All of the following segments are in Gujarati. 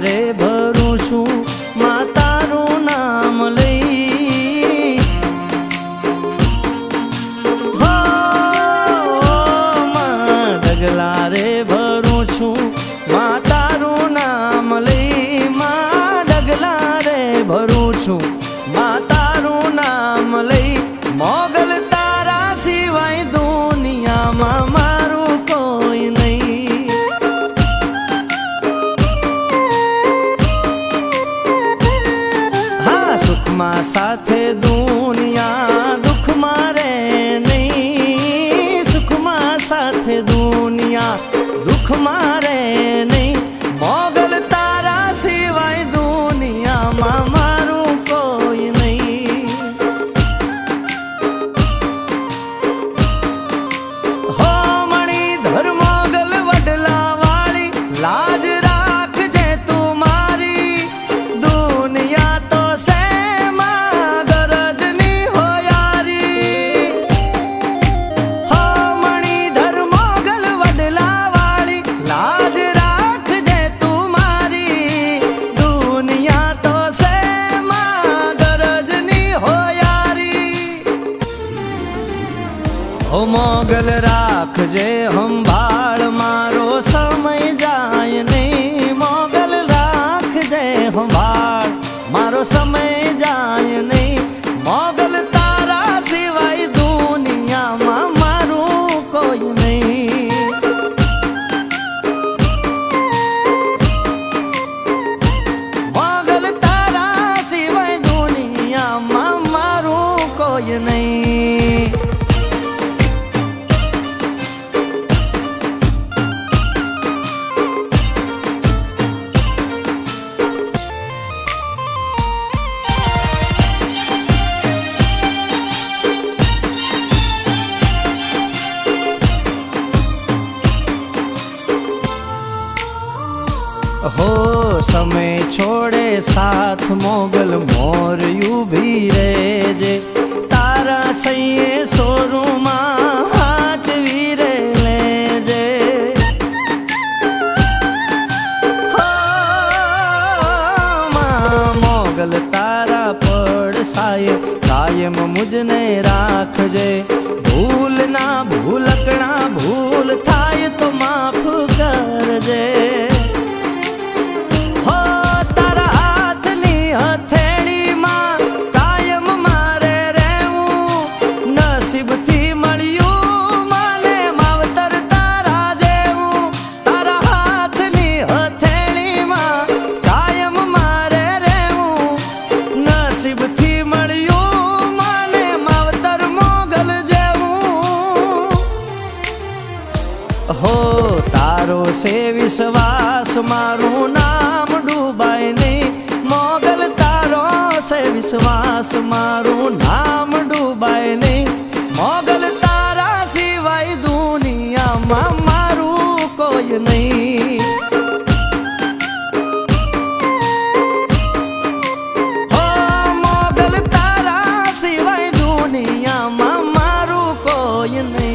રે ભરું છું માં તારું નામ લઈ હો માં ડગલા રે ભરું છું માં તારું નામ લઈ માં ડગલા રે ભરું છું માં તારું નામ લઈ મોગલ તારા સિવાય દુનિયામાં મારું કોઈ નહીં હા સુખમાં સાથે દુનિયા દુઃખમાં રે નહીં સુખમાં સાથે દુનિયા દુઃખમાં રે નહીં મોગલ તારા સિવાય દુનિયામાં મારું કોઈ નહીં હો મણિધર મોગલ વડલા વાળી લાજ રાખજે તું મારી દુનિયા તો શેમાં ગરજની હો યારી હો મણિધર મોગલ વડલા વાળી લાજ રાખજે તું મારી દુનિયા તો શેમાં ગરજની હો યારી હો મોગલ રાખજે સંભાળ મારો સમય જાય નહીં મોગલ રાખજે સંભાળ મારો સમય જાય નહીં મોગલ તારા સિવાય દુનિયામાં મારું કોઈ નહીં મોગલ તારા સિવાય દુનિયામાં મારું કોઈ નહીં हो समय छोड़े साथ मोगल मोर यूभी रे जे तारा सैये सोरूमा हाथ वीरे ले जे हो मां मोगल तारा पड़ साये कायम मुझने राख जे भूल ना भूलकना भूल थाय तो माफ कर जे हो तारो से विश्वास मारू नाम डूबाय नहीं मोगल तारो से विश्वास मारू नाम डूबाय नहीं मोगल तारा सिवाय दुनियाમાં મારું કોઈ નહીં हो मोगल तारा सिवाय दुनियाમાં મારું કોઈ નહીં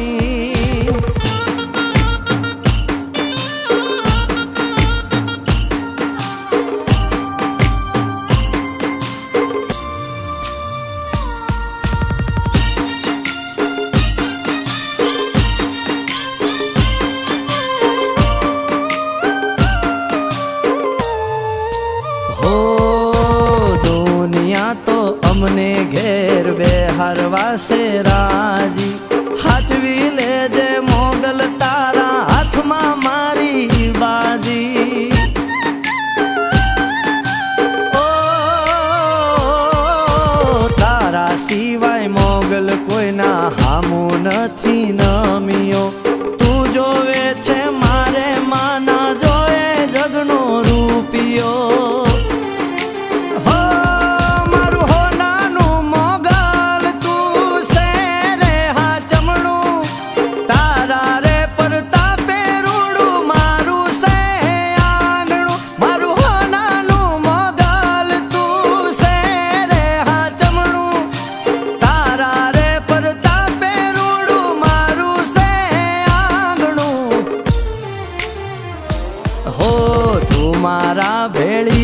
हमने घेर बेहरवा से राजी हाथवी ले जे मोगल तारा हाथ में मारी बाजी ओ तारा सिवाय मोगल कोई ना हामू नथी नमियो तू जोवे छे मारे माना जोए जगनो रूपियो तारा रे परताप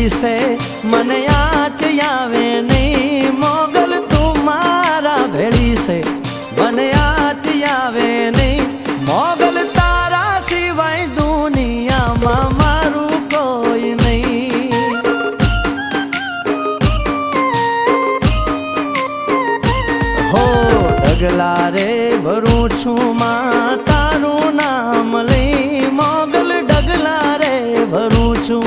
भेड़ी से मन आच आवे नहीं, मोगल तुम्हारा भेड़ी से मन आच आवे नहीं, मोगल तारा सिवाय दुनिया में मारू कोई नहीं। हो डगला रे भरू छू मां तारू नाम ले, मोगल डगला रे भरू छू।